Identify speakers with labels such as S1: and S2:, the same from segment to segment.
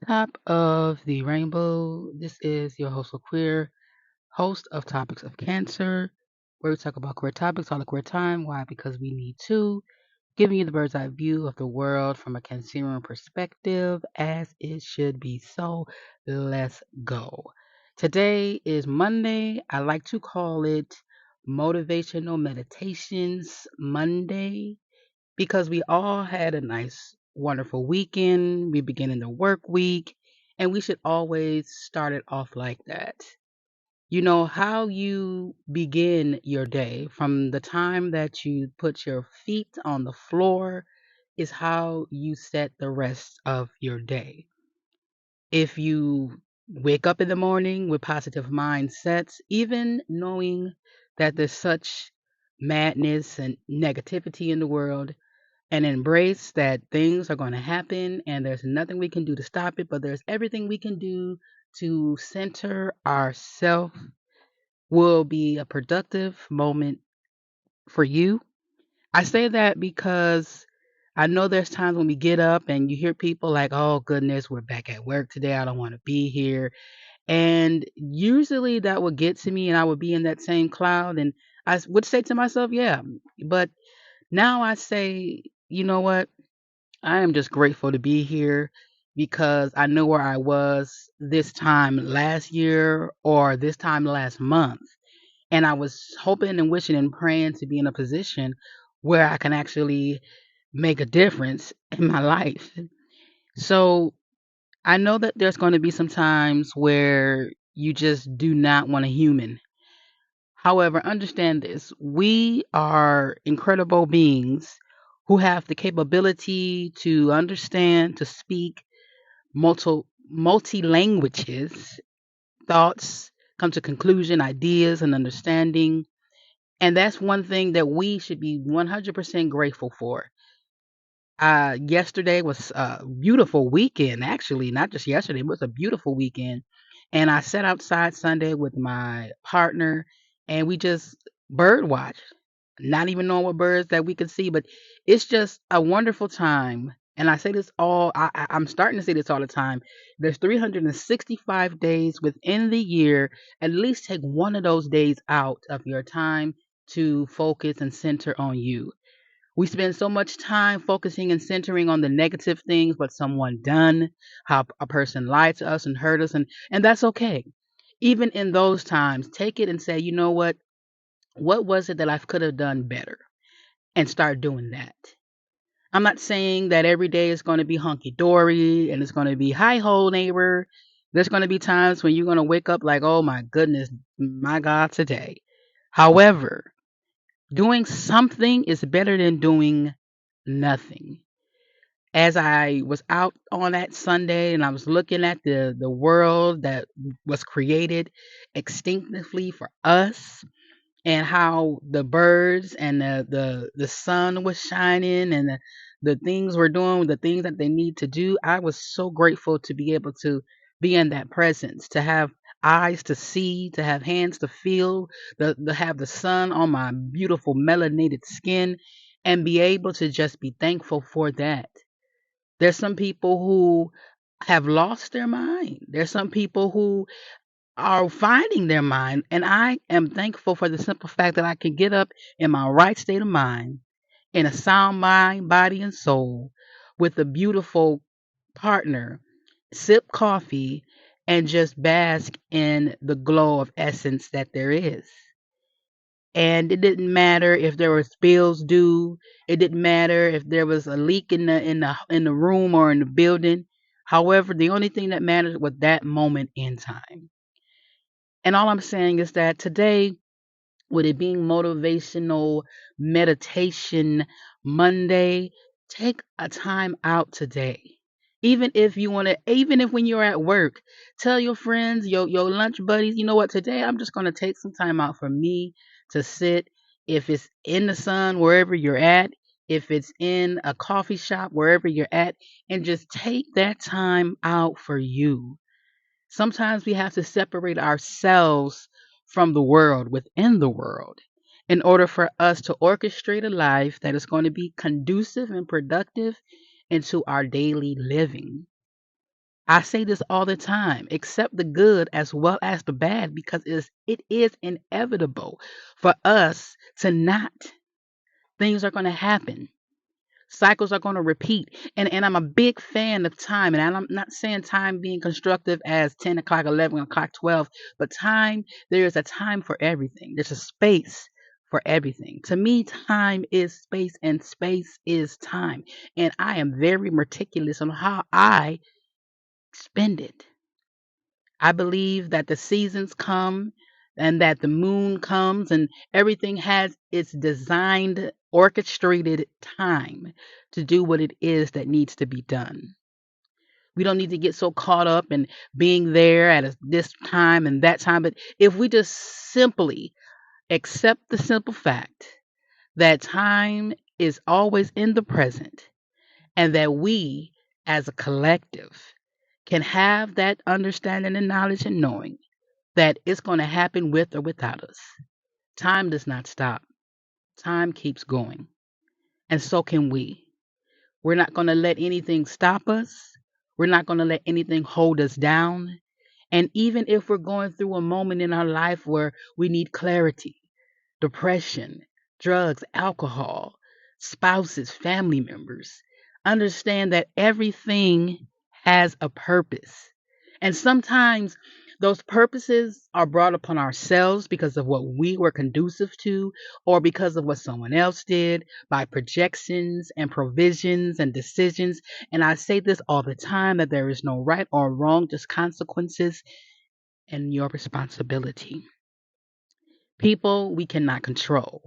S1: Top of the rainbow. This is your host, Queer, host of Topics of Cancer, where we talk about queer topics all the queer time. Why? Because we need to. Giving you the bird's eye view of the world from a Cancerian perspective, as it should be. So let's go. Today is Monday. I like to call it Motivational Meditations Monday because we all had a nice, wonderful weekend. We beginning the work week, and we should always start it off like that. You know, how you begin your day from the time that you put your feet on the floor is how you set the rest of your day. If you wake up in the morning with positive mindsets, even knowing that there's such madness and negativity in the world, and embrace that things are going to happen and there's nothing we can do to stop it, but there's everything we can do to center ourselves will be a productive moment for you. I say that because I know there's times when we get up and you hear people like, oh goodness, we're back at work today. I don't want to be here. And usually that would get to me and I would be in that same cloud. And would say to myself, yeah, but now I say, you know what? I am just grateful to be here because I know where I was this time last year or this time last month. And I was hoping and wishing and praying to be in a position where I can actually make a difference in my life. So I know that there's going to be some times where you just do not want a human. However, understand this, we are incredible beings who have the capability to understand, to speak multi languages, thoughts, come to conclusion, ideas, and understanding. And that's one thing that we should be 100% grateful for. Yesterday was a beautiful weekend, actually, not just yesterday, it was a beautiful weekend. And I sat outside Sunday with my partner and we just bird watched, not even knowing what birds that we could see, but it's just a wonderful time. And I say this I'm starting to say this all the time. There's 365 days within the year. At least take one of those days out of your time to focus and center on you. We spend so much time focusing and centering on the negative things, what someone done, how a person lied to us and hurt us, and that's okay. Even in those times, take it and say, you know what? What was it that I could have done better? And start doing that. I'm not saying that every day is going to be hunky dory and it's going to be hi ho neighbor. There's going to be times when you're going to wake up like, oh my goodness, my God, today. However, doing something is better than doing nothing. As I was out on that Sunday and I was looking at the world that was created extinctively for us and how the birds and the sun was shining and the things were doing the things that they need to do, I was so grateful to be able to be in that presence, to have eyes to see, to have hands to feel, to have the sun on my beautiful melanated skin and be able to just be thankful for that. There's some people who have lost their mind. There's some people who are finding their mind. And I am thankful for the simple fact that I can get up in my right state of mind, in a sound mind, body, and soul, with a beautiful partner, sip coffee, and just bask in the glow of essence that there is. And it didn't matter if there were spills due. It didn't matter if there was a leak in the room or in the building. However, the only thing that mattered was that moment in time. And all I'm saying is that today, with it being motivational meditation Monday, take a time out today. Even if when you're at work, tell your friends, your lunch buddies, you know what, today I'm just going to take some time out for me to sit. If it's in the sun, wherever you're at, if it's in a coffee shop, wherever you're at, and just take that time out for you. Sometimes we have to separate ourselves from the world within the world in order for us to orchestrate a life that is going to be conducive and productive into our daily living. I say this all the time, accept the good as well as the bad because it is inevitable for us to not. Things are going to happen. Cycles are going to repeat. And I'm a big fan of time. And I'm not saying time being constructive as 10 o'clock, 11 o'clock, 12, but time, there is a time for everything. There's a space for everything. To me, time is space and space is time. And I am very meticulous on how I spend it. I believe that the seasons come and that the moon comes and everything has its designed, orchestrated time to do what it is that needs to be done. We don't need to get so caught up in being there at this time and that time. But if we just simply accept the simple fact that time is always in the present and that we as a collective can have that understanding and knowledge and knowing that it's going to happen with or without us. Time does not stop, time keeps going. And so can we. We're not going to let anything stop us, we're not going to let anything hold us down. And even if we're going through a moment in our life where we need clarity, depression, drugs, alcohol, spouses, family members, understand that everything has a purpose. And sometimes those purposes are brought upon ourselves because of what we were conducive to or because of what someone else did by projections and provisions and decisions. And I say this all the time that there is no right or wrong, just consequences and your responsibility. People we cannot control,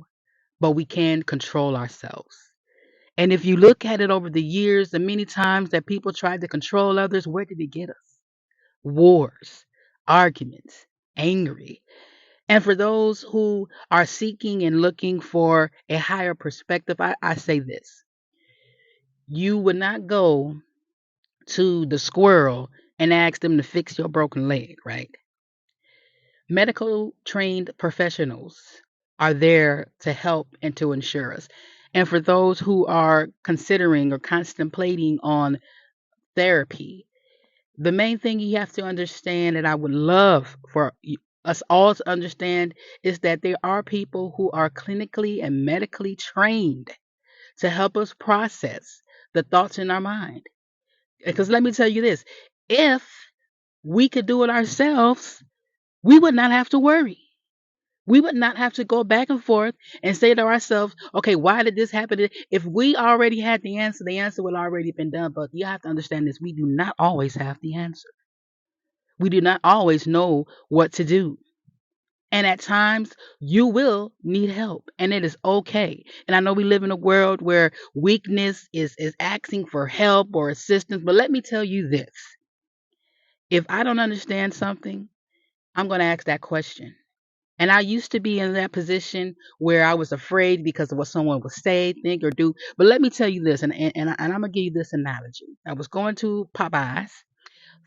S1: but we can control ourselves. And if you look at it over the years, the many times that people tried to control others, where did it get us? Wars, arguments, angry. And for those who are seeking and looking for a higher perspective, I say this: you would not go to the squirrel and ask them to fix your broken leg, right? Medical trained professionals are there to help and to ensure us. And for those who are considering or contemplating on therapy, the main thing you have to understand, and I would love for us all to understand, is that there are people who are clinically and medically trained to help us process the thoughts in our mind. Because let me tell you this, if we could do it ourselves, we would not have to worry. We would not have to go back and forth and say to ourselves, okay, why did this happen? If we already had the answer would already been done. But you have to understand this, we do not always have the answer. We do not always know what to do. And at times, you will need help, and it is okay. And I know we live in a world where weakness is asking for help or assistance. But let me tell you this, if I don't understand something, I'm going to ask that question. And I used to be in that position where I was afraid because of what someone would say, think, or do. But let me tell you this, and I'm going to give you this analogy. I was going to Popeyes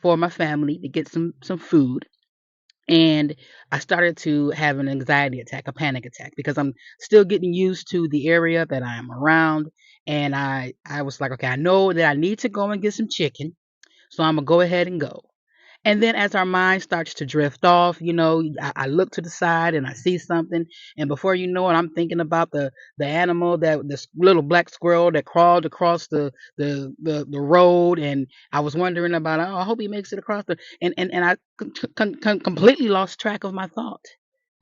S1: for my family to get some food. And I started to have an anxiety attack, a panic attack, because I'm still getting used to the area that I am around. And I was like, okay, I know that I need to go and get some chicken. So I'm going to go ahead and go. And then as our mind starts to drift off, I look to the side and I see something. And before you know it, I'm thinking about the animal, that this little black squirrel that crawled across the road. And I was wondering about, oh, I hope he makes it across and I completely lost track of my thought.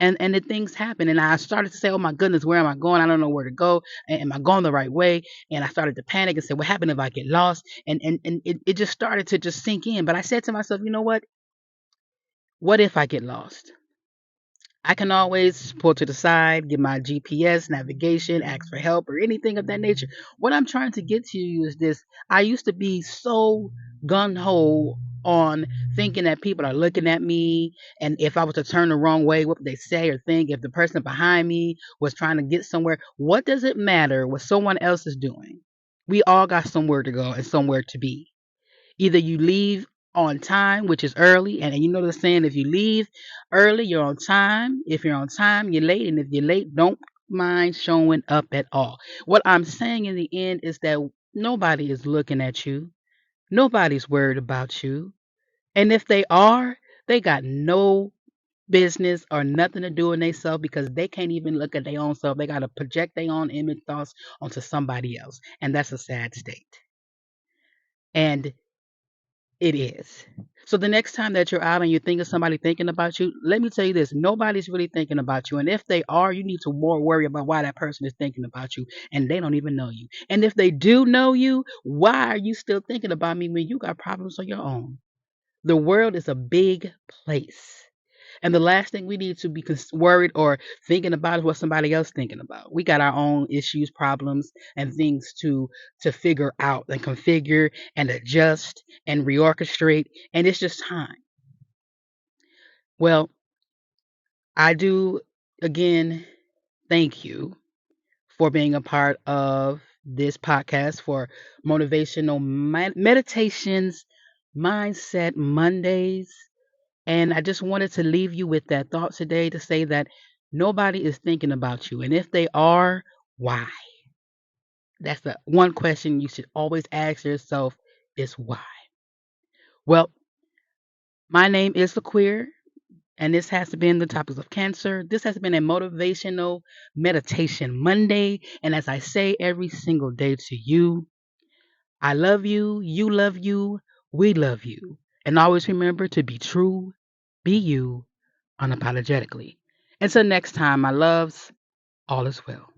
S1: And the things happen. And I started to say, oh my goodness, where am I going? I don't know where to go. Am I going the right way? And I started to panic and say, what happened if I get lost? And it just started to just sink in. But I said to myself, you know what? What if I get lost? I can always pull to the side, get my GPS, navigation, ask for help, or anything of that nature. What I'm trying to get to you is this. I used to be so gun ho on thinking that people are looking at me, and if I was to turn the wrong way, what would they say or think? If the person behind me was trying to get somewhere, what does it matter what someone else is doing? We all got somewhere to go and somewhere to be. Either you leave on time, which is early, and you know the saying, if you leave early, you're on time. If you're on time, you're late. And if you're late, don't mind showing up at all. What I'm saying in the end is that nobody is looking at you. Nobody's worried about you. And if they are, they got no business or nothing to do in themselves because they can't even look at their own self. They got to project their own image thoughts onto somebody else. And that's a sad state. And it is. So the next time that you're out and you think of somebody thinking about you, let me tell you this, nobody's really thinking about you. And if they are, you need to more worry about why that person is thinking about you and they don't even know you. And if they do know you, why are you still thinking about me when you got problems of your own? The world is a big place. And the last thing we need to be worried or thinking about is what somebody else thinking about. We got our own issues, problems, and things to figure out and configure and adjust and reorchestrate. And it's just time. Well, I do again thank you for being a part of this podcast for motivational meditations, mindset Mondays. And I just wanted to leave you with that thought today to say that nobody is thinking about you. And if they are, why? That's the one question you should always ask yourself is why? Well, my name is Laqueer, and this has been the topics of cancer. This has been a motivational meditation Monday. And as I say every single day to you, I love you, we love you. And always remember to be true, be you, unapologetically. Until next time, my loves, all is well.